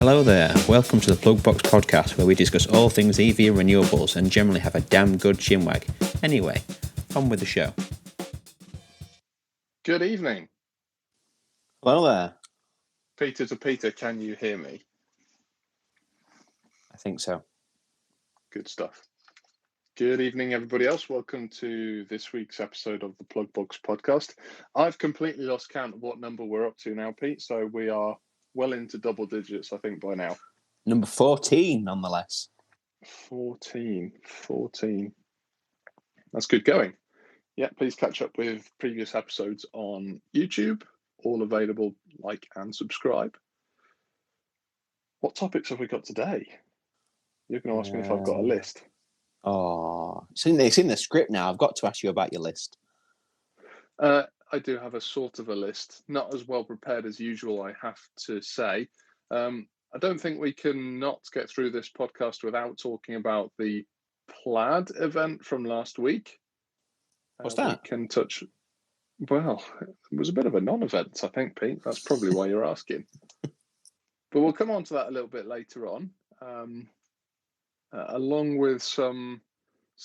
Hello there, welcome to the PlugBox Podcast, where we discuss all things EV and renewables and generally have a damn good chinwag. Anyway, on with the show. Good evening. Hello there. Peter to Peter, can you hear me? I think so. Good stuff. Good evening, everybody else. Welcome to this week's episode of the PlugBox Podcast. I've completely lost count of what number we're up to now, Pete, so we are well into double digits, I think, by now. Number 14, nonetheless. 14. That's good going. Yeah, please catch up with previous episodes on YouTube. All available, like and subscribe. What topics have we got today? You're going to ask me if I've got a list. Oh, it's in the script now. I've got to ask you about your list. I do have a sort of a list, not as well prepared as usual, I have to say. I don't think we can not get through this podcast without talking about the Plaid event from last week. What's that? We can touch. Well, it was a bit of a non-event, I think, Pete. That's probably why you're asking. But we'll come on to that a little bit later on, along with some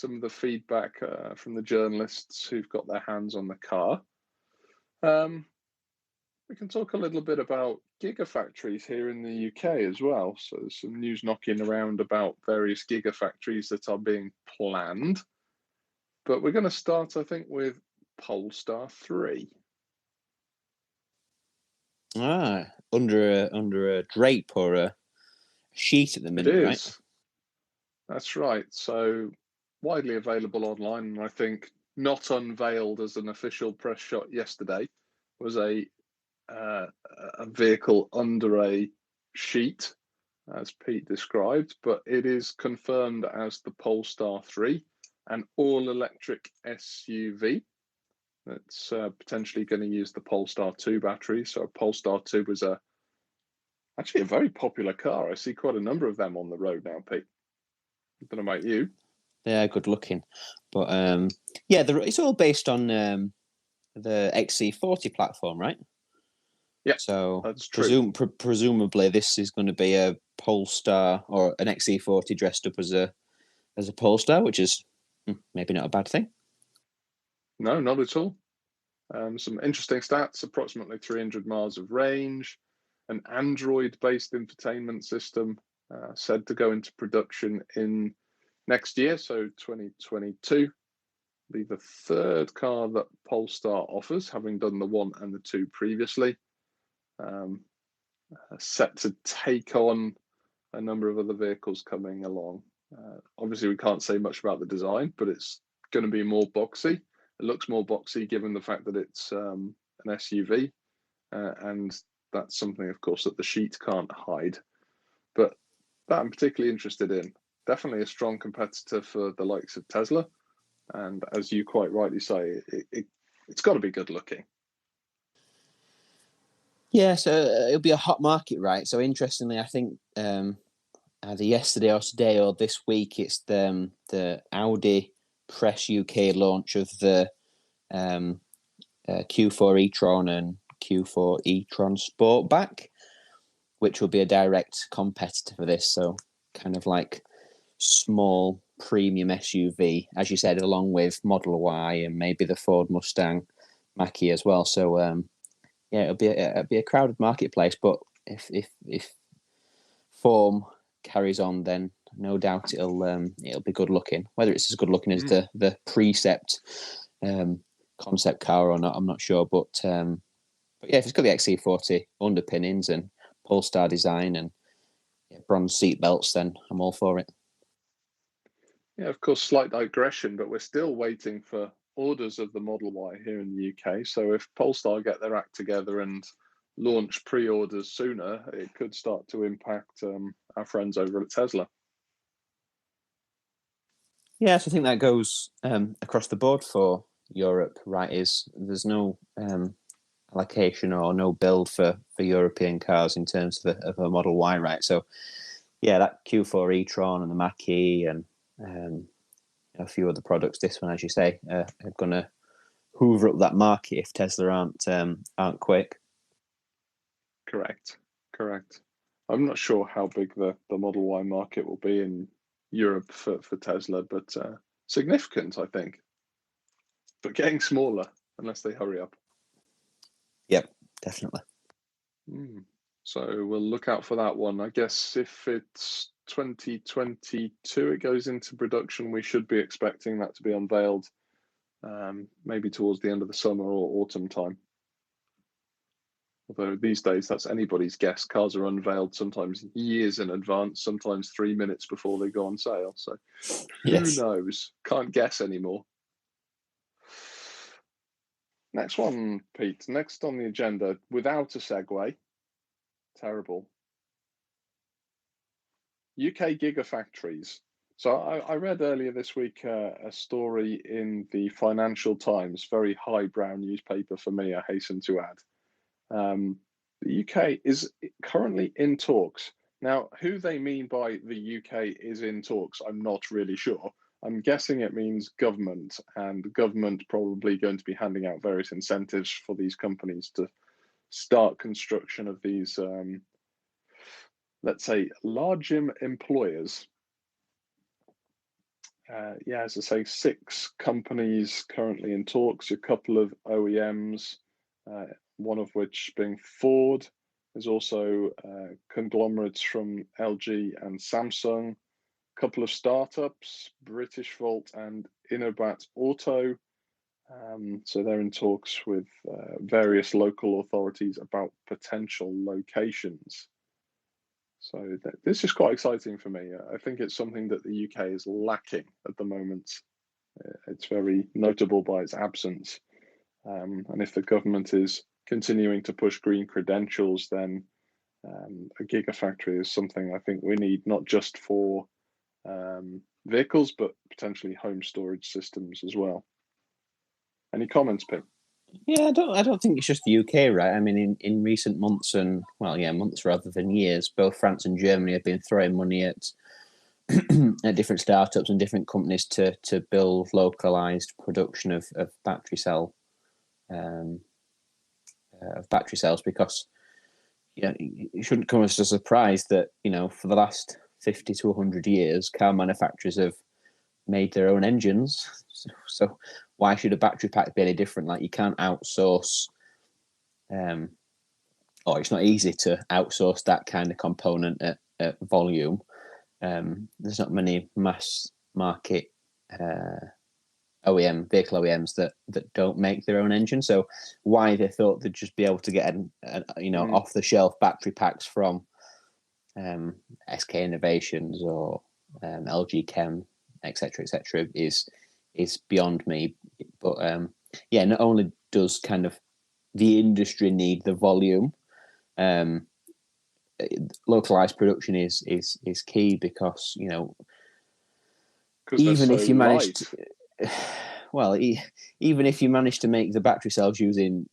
of the feedback from the journalists who've got their hands on the car. We can talk a little bit about Gigafactories here in the UK as well. So there's some news knocking around about various Gigafactories that are being planned. But we're going to start, I think, with Polestar 3. Under a drape or a sheet at the minute, It is. right? That's right. So widely available online, and I think not unveiled as an official press shot yesterday, was a vehicle under a sheet, as Pete described, but it is confirmed as the Polestar 3, an all-electric SUV that's potentially going to use the Polestar 2 battery. So Polestar 2 was actually a very popular car. I see quite a number of them on the road now, Pete. I don't know about you. Yeah, good looking. But it's all based on the XC40 platform, right? Yeah, so that's true. Presumably this is going to be a Polestar or an XC40 dressed up as a Polestar, which is maybe not a bad thing. No, not at all. Some interesting stats: approximately 300 miles of range, an Android-based infotainment system said to go into production in next year, so 2022. Be the third car that Polestar offers, having done the 1 and the 2 previously. Set to take on a number of other vehicles coming along. Obviously, we can't say much about the design, but it's going to be more boxy. It looks more boxy given the fact that it's an SUV, and that's something, of course, that the sheet can't hide. But that I'm particularly interested in. Definitely a strong competitor for the likes of Tesla. And as you quite rightly say, it's got to be good looking. Yeah, so it'll be a hot market, right? So interestingly, I think either yesterday or today or this week, it's the Audi Press UK launch of the Q4 e-tron and Q4 e-tron Sportback, which will be a direct competitor for this. So kind of like small premium SUV, as you said, along with Model Y and maybe the Ford Mustang Mach-E as well. So it'll be a crowded marketplace. But if form carries on, then no doubt it'll be good looking. Whether it's as good looking as the Precept concept car or not, I'm not sure. But yeah, if it's got the XC40 underpinnings and Polestar design and bronze seat belts, then I'm all for it. Yeah, of course, slight digression, but we're still waiting for orders of the Model Y here in the UK. So if Polestar get their act together and launch pre-orders sooner, it could start to impact our friends over at Tesla. Yes, I think that goes across the board for Europe, right? There's no allocation or no build for European cars in terms of a Model Y, right? So yeah, that Q4 e-tron and the Mach-E and a few other products, this one, as you say, are going to hoover up that market if Tesla aren't quick. Correct. I'm not sure how big the Model Y market will be in Europe for Tesla, but significant, I think. But getting smaller unless they hurry up. Yep, definitely. So we'll look out for that one. I guess if it's 2022 it goes into production, we should be expecting that to be unveiled maybe towards the end of the summer or autumn time. Although these days that's anybody's guess. Cars are unveiled sometimes years in advance, sometimes 3 minutes before they go on sale. So who knows? Can't guess anymore. Next one, Pete. Next on the agenda, without a segue. Terrible. UK Gigafactories. So I read earlier this week a story in the Financial Times, very highbrow newspaper for me, I hasten to add. The UK is currently in talks. Now, who they mean by the UK is in talks, I'm not really sure. I'm guessing it means government, and government probably going to be handing out various incentives for these companies to start construction of these, let's say, large employers. As I say, 6 companies currently in talks, a couple of OEMs, one of which being Ford. There's also conglomerates from LG and Samsung, a couple of startups, British Volt and Innobat Auto. So they're in talks with various local authorities about potential locations. So this is quite exciting for me. I think it's something that the UK is lacking at the moment. It's very notable by its absence. And if the government is continuing to push green credentials, then a gigafactory is something I think we need, not just for vehicles, but potentially home storage systems as well. Any comments, Pete? Yeah, I don't think it's just the UK, right? I mean, in recent months months rather than years, both France and Germany have been throwing money at at different startups and different companies to build localized production of battery cells, because it shouldn't come as a surprise that for the last 50 to 100 years, car manufacturers have made their own engines. So why should a battery pack be any different? Like, you can't outsource, or it's not easy to outsource that kind of component at volume. There's not many mass market vehicle OEMs that don't make their own engine. So why they thought they'd just be able to get off the shelf battery packs from SK Innovations or LG Chem, etc., is beyond me. But not only does kind of the industry need the volume, localized production is key, because even if you manage even if you manage to make the battery cells using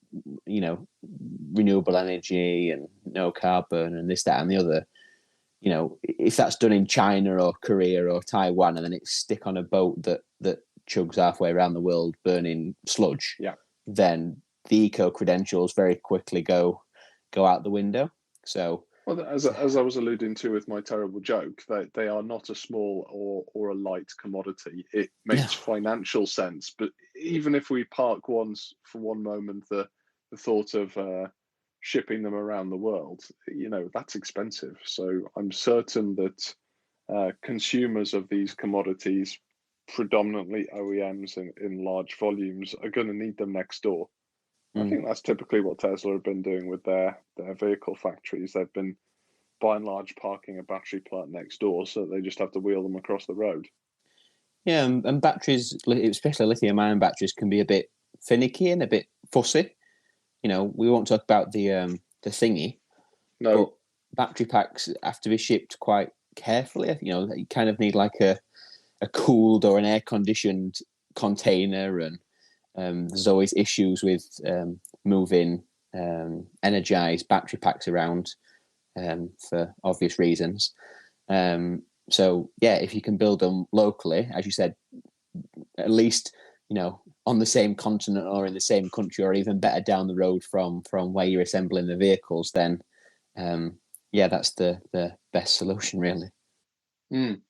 renewable energy and no carbon and this, that, and the other, if that's done in China or Korea or Taiwan, and then it's stick on a boat that chugs halfway around the world burning sludge, then the eco credentials very quickly go out the window. So, well, as I was alluding to with my terrible joke, that they are not a small or a light commodity. It makes financial sense, but even if we park for one moment the thought of shipping them around the world, that's expensive. So I'm certain that consumers of these commodities, predominantly OEMs in large volumes, are going to need them next door. I think that's typically what Tesla have been doing with their vehicle factories. They've been, by and large, parking a battery plant next door, so they just have to wheel them across the road. Yeah, and batteries, especially lithium-ion batteries, can be a bit finicky and a bit fussy. We won't talk about the thingy. No. But battery packs have to be shipped quite carefully. You kind of need like a cooled or an air-conditioned container, and there's always issues with moving energized battery packs around for obvious reasons. So if you can build them locally, as you said, at least on the same continent or in the same country, or even better down the road from where you're assembling the vehicles, then Yeah, that's the best solution, really. Mm.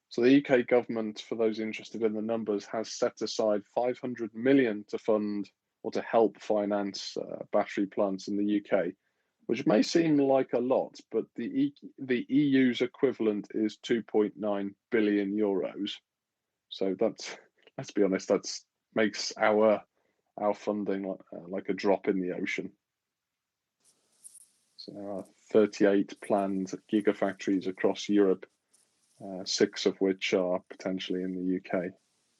So the UK government, for those interested in the numbers, has set aside 500 million to fund or to help finance battery plants in the UK, which may seem like a lot, but the EU's equivalent is 2.9 billion euros. So that's, let's be honest, that's makes our funding like a drop in the ocean. So there are 38 planned gigafactories across Europe, 6 of which are potentially in the UK.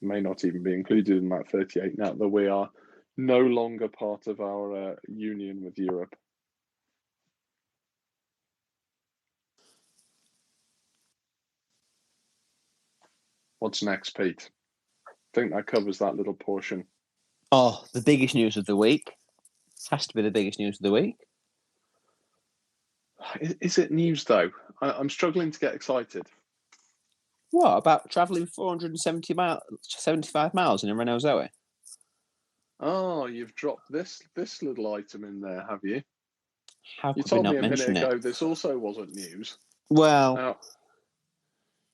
May not even be included in that 38 now that we are no longer part of our union with Europe. What's next, Pete? I think that covers that little portion. Oh, the biggest news of the week. Has to be the biggest news of the week. Is it news, though? I'm struggling to get excited. What about travelling 75 miles in a Renault Zoe? Oh, you've dropped this little item in there, have you? How You could we told me not a minute mention ago it? this also wasn't news. Well,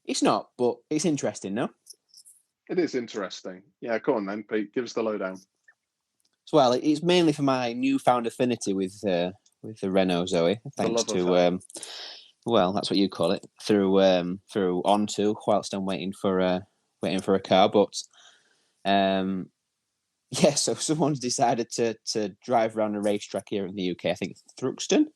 it's not, but it's interesting, no? It is interesting. Yeah, go on then, Pete. Give us the lowdown. Well, it's mainly for my newfound affinity with the Renault Zoe, thanks to well, that's what you call it, through onto whilst I'm waiting for a car. But yeah, so someone's decided to drive around a racetrack here in the UK. I think it's Thruxton.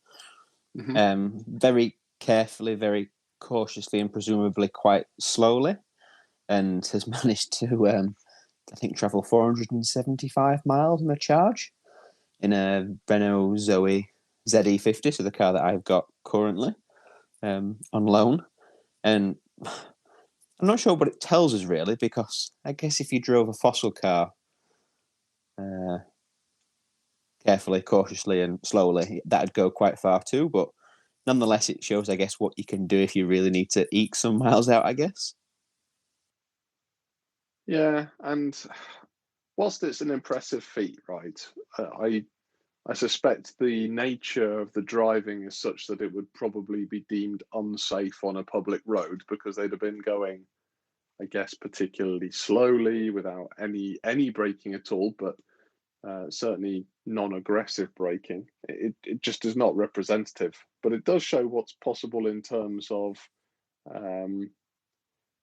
Mm-hmm. Very carefully, very cautiously, and presumably quite slowly, and has managed to I think travel 475 miles on a charge in a Renault Zoe ZE50, so the car that I've got currently on loan. And I'm not sure what it tells us really, because I guess if you drove a fossil car carefully, cautiously, and slowly, that'd go quite far too. But nonetheless, it shows, I guess, what you can do if you really need to eke some miles out, I guess. Yeah, and whilst it's an impressive feat, right, I suspect the nature of the driving is such that it would probably be deemed unsafe on a public road because they'd have been going, I guess, particularly slowly without any braking at all, but certainly non-aggressive braking. It just is not representative, but it does show what's possible in terms of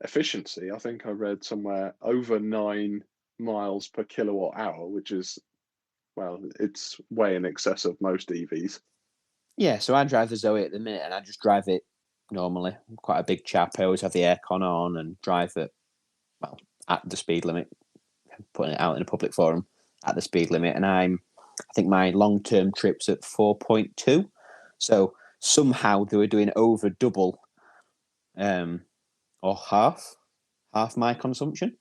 efficiency. I think I read somewhere over 9 miles per kilowatt hour, which is, well, it's way in excess of most EVs. Yeah, so I drive the Zoe at the minute, and I just drive it normally. I'm quite a big chap. I always have the aircon on and drive it, well, at the speed limit, putting it out in a public forum at the speed limit. And I think my long-term trip's at 4.2. So somehow they were doing over double or half my consumption,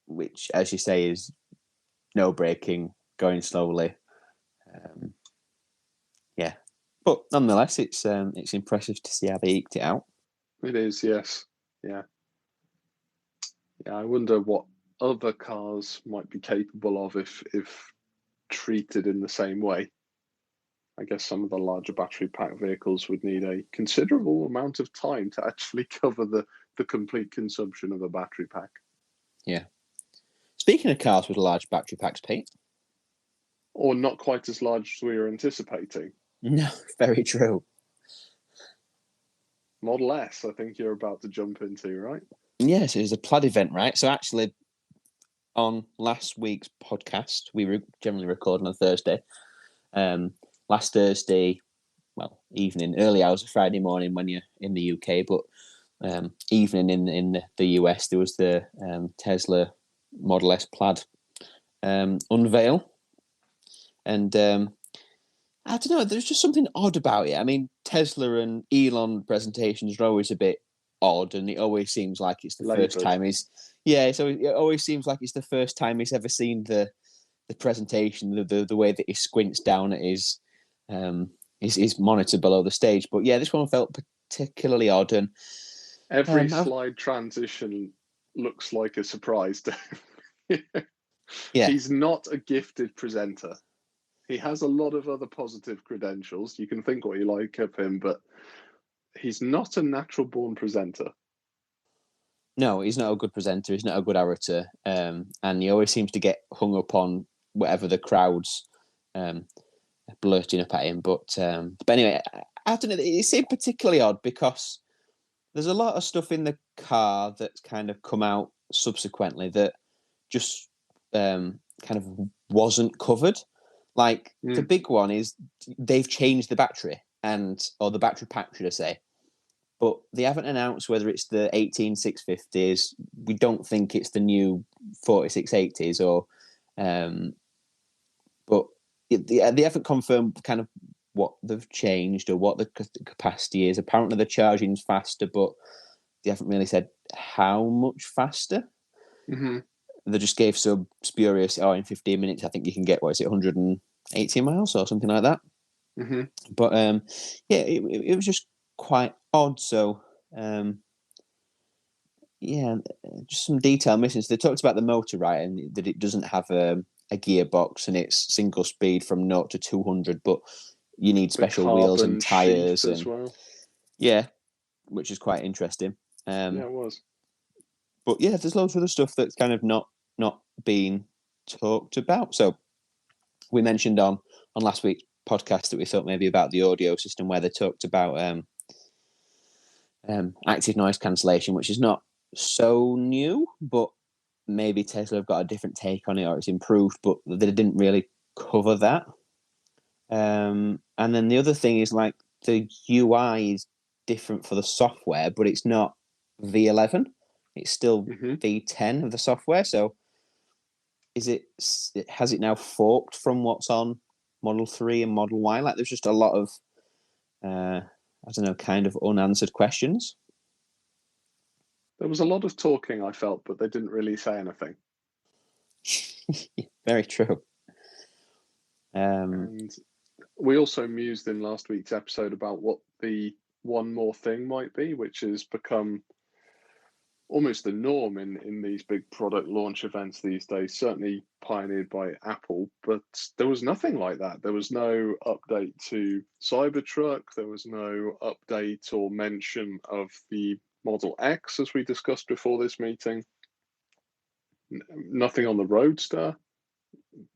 which, as you say, is no braking, going slowly. Yeah, but nonetheless, it's impressive to see how they eked it out. It is, yes, yeah. I wonder what other cars might be capable of if treated in the same way. I guess some of the larger battery pack vehicles would need a considerable amount of time to actually cover the complete consumption of a battery pack. Yeah. Speaking of cars with large battery packs, Pete. Or not quite as large as we were anticipating. No, very true. Model S, I think you're about to jump into, right? Yes, it was a Plaid event, right? So actually, on last week's podcast, we generally record on Thursday. Last Thursday, well, evening, early hours of Friday morning when you're in the UK, but evening in the US, there was the Tesla Model S Plaid unveil. And I don't know, there's just something odd about it. I mean, Tesla and Elon presentations are always a bit odd, and it always seems like it's the first time it always seems like it's the first time he's ever seen the presentation, the way that he squints down at his monitor below the stage. But yeah, this one felt particularly odd, and every slide transition looks like a surprise to him. Yeah. He's not a gifted presenter. he has a lot of other positive credentials. You can think what you like of him, but he's not a natural-born presenter. No, he's not a good presenter. He's not a good orator, and he always seems to get hung up on whatever the crowd's blurting up at him. But anyway, I don't know. It seemed particularly odd because there's a lot of stuff in the car that's kind of come out subsequently that just kind of wasn't covered. Like the big one is they've changed the battery or the battery pack, should I say. But they haven't announced whether it's the 18650s. We don't think it's the new 4680s or, but they haven't confirmed kind of what they've changed or what the capacity is. Apparently the charging's faster, but they haven't really said how much faster. Mm-hmm. They just gave some spurious, in 15 minutes, I think you can get, 180 miles or something like that. Mm-hmm. But it was just quite odd. So, just some detail missing. So they talked about the motor, right, and that it doesn't have a gearbox and it's single speed from 0 to 200, but you need special wheels and tyres as well. Yeah, which is quite interesting. Yeah, it was. But yeah, there's loads of other stuff that's kind of not being talked about. So we mentioned on last week's podcast that we thought maybe about the audio system, where they talked about active noise cancellation, which is not so new, but maybe Tesla have got a different take on it or it's improved, but they didn't really cover that. And then the other thing is like the UI is different for the software, but it's not V11. It's still V10 of the software. So has it now forked from what's on Model 3 and Model Y? Like there's just a lot of, kind of unanswered questions. There was a lot of talking, I felt, but they didn't really say anything. Very true. And we also mused in last week's episode about what the one more thing might be, which has become almost the norm in these big product launch events these days, certainly pioneered by Apple, but there was nothing like that. There was no update to Cybertruck. There was no update or mention of the Model X, as we discussed before this meeting. Nothing on the Roadster.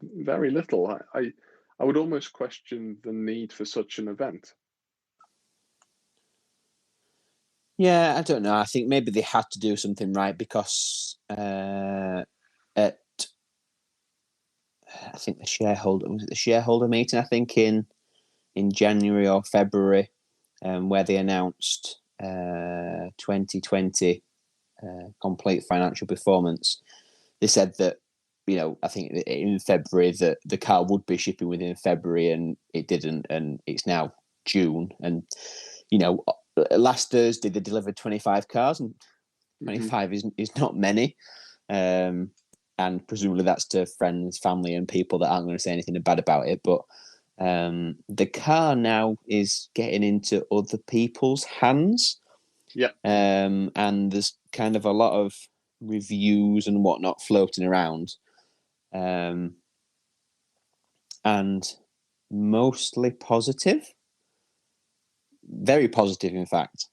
Very little. I would almost question the need for such an event. Yeah, I don't know. I think maybe they had to do something right because at I think the shareholder meeting, I think in January or February, where they announced 2020 complete financial performance. They said that, I think in February that the car would be shipping within February, and it didn't, and it's now June. And last Thursday they delivered 25 cars, and 25 is not many. And presumably that's to friends, family, and people that aren't going to say anything bad about it. But the car now is getting into other people's hands. Yeah. And there's kind of a lot of reviews and whatnot floating around. And mostly positive. Very positive, in fact.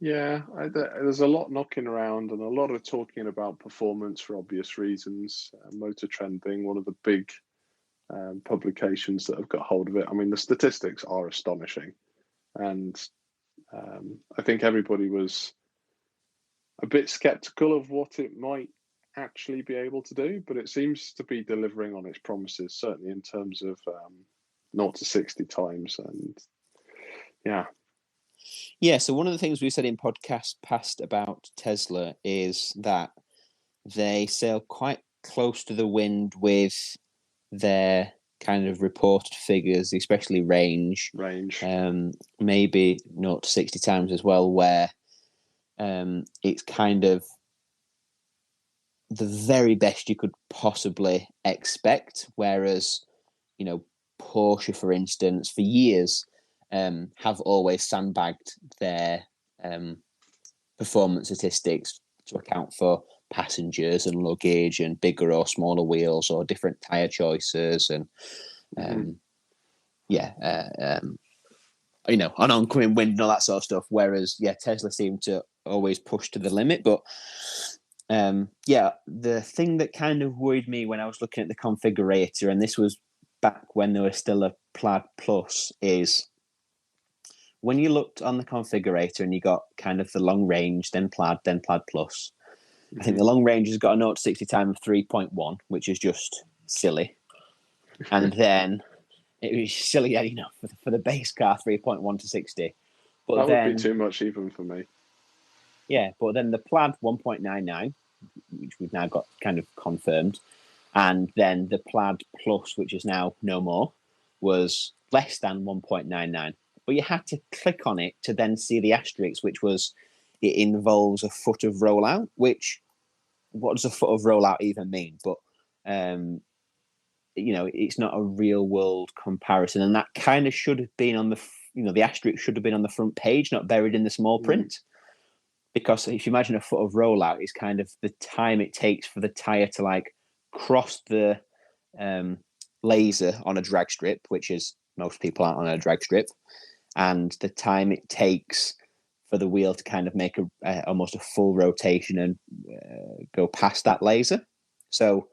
Yeah, there's a lot knocking around and a lot of talking about performance for obvious reasons. Motor Trend being one of the big publications that have got hold of it. I mean, the statistics are astonishing. And I think everybody was a bit skeptical of what it might actually be able to do, but it seems to be delivering on its promises, certainly in terms of 0 to 60 times. And yeah. Yeah, so one of the things we said in podcasts past about Tesla is that they sail quite close to the wind with their kind of reported figures, especially range. Maybe 0 to 60 times as well, where it's kind of the very best you could possibly expect. Whereas, Porsche, for instance, for years, have always sandbagged their performance statistics to account for passengers and luggage and bigger or smaller wheels or different tyre choices and on oncoming wind and all that sort of stuff. Whereas, Tesla seemed to always push to the limit. But the thing that kind of worried me when I was looking at the configurator, and this was back when there was still a Plaid Plus, is when you looked on the configurator and you got kind of the long range, then Plaid Plus. I think the long range has got a 0 to 60 time of 3.1, which is just silly. And then it was silly, for the base car, 3.1 to 60. But that would be too much even for me. Yeah, but then the Plaid 1.99, which we've now got kind of confirmed, and then the Plaid Plus, which is now no more, was less than 1.99. But you had to click on it to then see the asterisk, which was it involves a foot of rollout, which, what does a foot of rollout even mean? But, it's not a real world comparison. And that kind of should have been on the asterisk should have been on the front page, not buried in the small print. Because if you imagine a foot of rollout is kind of the time it takes for the tyre to like cross the laser on a drag strip, which is most people aren't on a drag strip, and the time it takes for the wheel to kind of make almost a full rotation and go past that laser. So,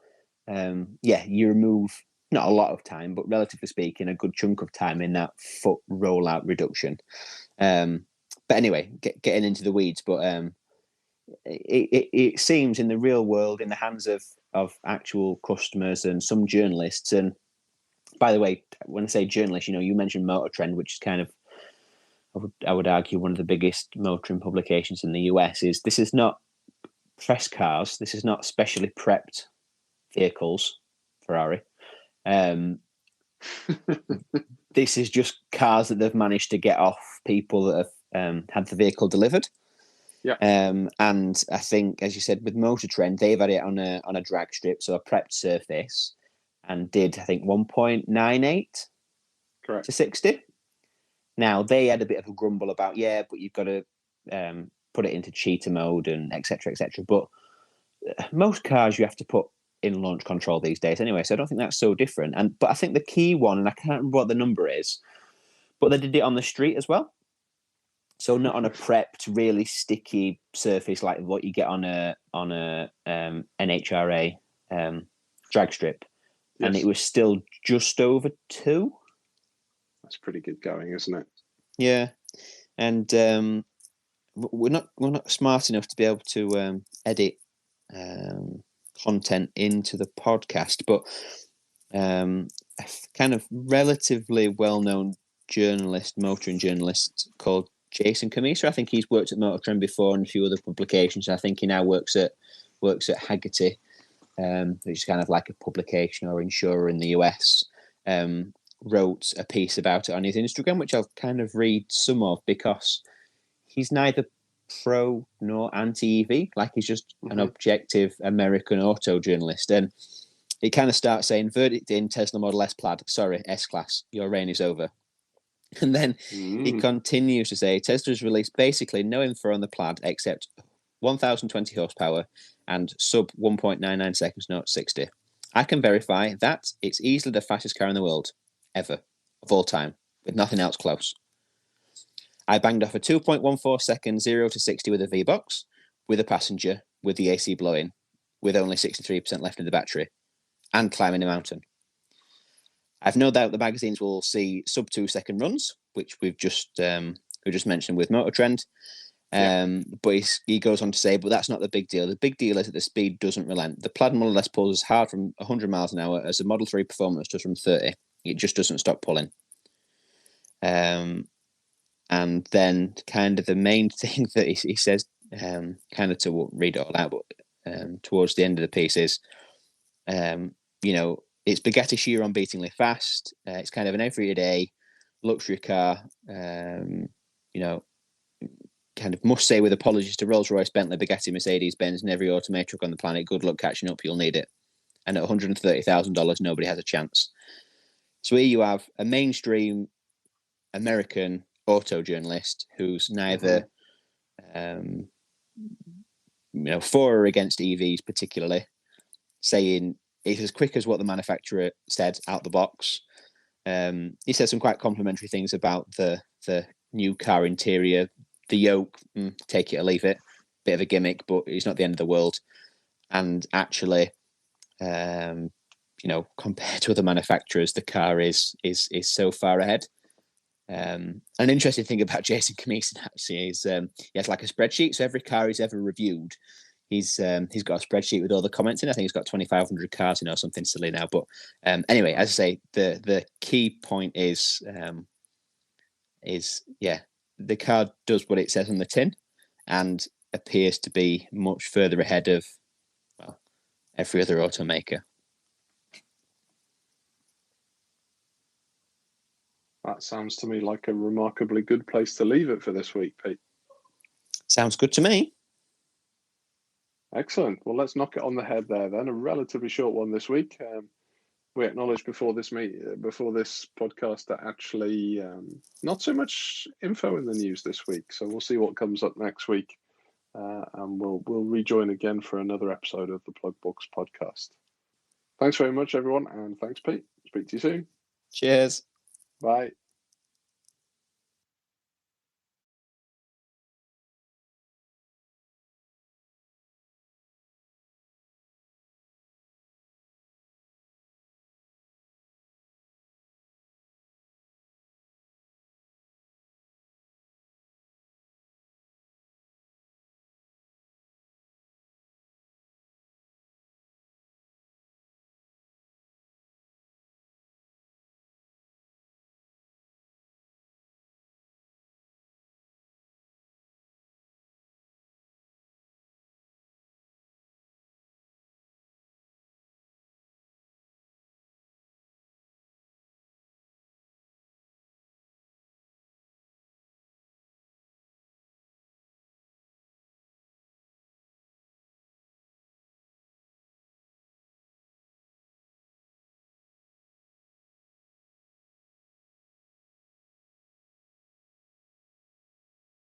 you remove not a lot of time, but relatively speaking, a good chunk of time in that foot rollout reduction. But anyway, getting into the weeds, but it seems in the real world, in the hands of actual customers and some journalists, and by the way, when I say journalists, you mentioned Motor Trend, which is kind of, I would argue, one of the biggest motoring publications in the US. This is not press cars. This is not specially prepped vehicles, Ferrari. This is just cars that they've managed to get off people that have had the vehicle delivered. Yeah. And I think, as you said, with Motor Trend, they've had it on a drag strip, so a prepped surface, and did, I think, 1.98 correct to 60. Now, they had a bit of a grumble about, but you've got to put it into cheater mode and et cetera, et cetera. But most cars you have to put in launch control these days anyway, so I don't think that's so different. But I think the key one, and I can't remember what the number is, but they did it on the street as well. So not on a prepped, really sticky surface like what you get on a NHRA drag strip, and it was still just over 2. That's pretty good going, isn't it? Yeah, and we're not smart enough to be able to edit content into the podcast, but a kind of relatively well-known motoring journalist called Jason Camisa. I think he's worked at Motor Trend before and a few other publications. I think he now works at Hagerty, which is kind of like a publication or insurer in the US. Wrote a piece about it on his Instagram, which I'll kind of read some of, because he's neither pro nor anti-EV. Like, he's just an objective American auto journalist. And it kind of starts saying, verdict in Tesla Model S Plaid. Sorry, S-Class, your reign is over. And then he continues to say, Tesla's released basically no info on the Plaid except 1,020 horsepower and sub 1.99 seconds, not 60. I can verify that it's easily the fastest car in the world, ever, of all time, with nothing else close. I banged off a 2.14 second 0 to 60 with a V-Box, with a passenger, with the AC blowing, with only 63% left in the battery, and climbing a mountain. I've no doubt the magazines will see sub 2 second runs, which we've just mentioned with Motor Trend. But he goes on to say, but that's not the big deal. The big deal is that the speed doesn't relent. The Plaid Model S pulls as hard from 100 miles an hour as the Model 3 Performance does from 30. It just doesn't stop pulling. And then kind of the main thing that he says, kind of to read it all out, but towards the end of the piece is, it's Bugatti Chiron beatingly fast. It's kind of an everyday luxury car, kind of must say with apologies to Rolls-Royce, Bentley, Bugatti, Mercedes-Benz, and every automated truck on the planet, good luck catching up, you'll need it. And at $130,000, nobody has a chance. So here you have a mainstream American auto journalist who's neither for or against EVs particularly, saying it's as quick as what the manufacturer said out the box. He said some quite complimentary things about the new car interior. The yoke, take it or leave it, bit of a gimmick, but it's not the end of the world. And actually, compared to other manufacturers, the car is so far ahead. An interesting thing about Jason Camison actually is he has like a spreadsheet. So every car he's ever reviewed, he's got a spreadsheet with all the comments in. I think he's got 2,500 cars, something silly now. But anyway, as I say, the key point is the car does what it says on the tin and appears to be much further ahead of, well, every other automaker. That sounds to me like a remarkably good place to leave it for this week, Pete. Sounds good to me. Excellent. Well, let's knock it on the head there then. A relatively short one this week. We acknowledged before this podcast that actually not so much info in the news this week. So we'll see what comes up next week, and we'll rejoin again for another episode of the PlugBox Podcast. Thanks very much, everyone, and thanks, Pete. Speak to you soon. Cheers. Bye.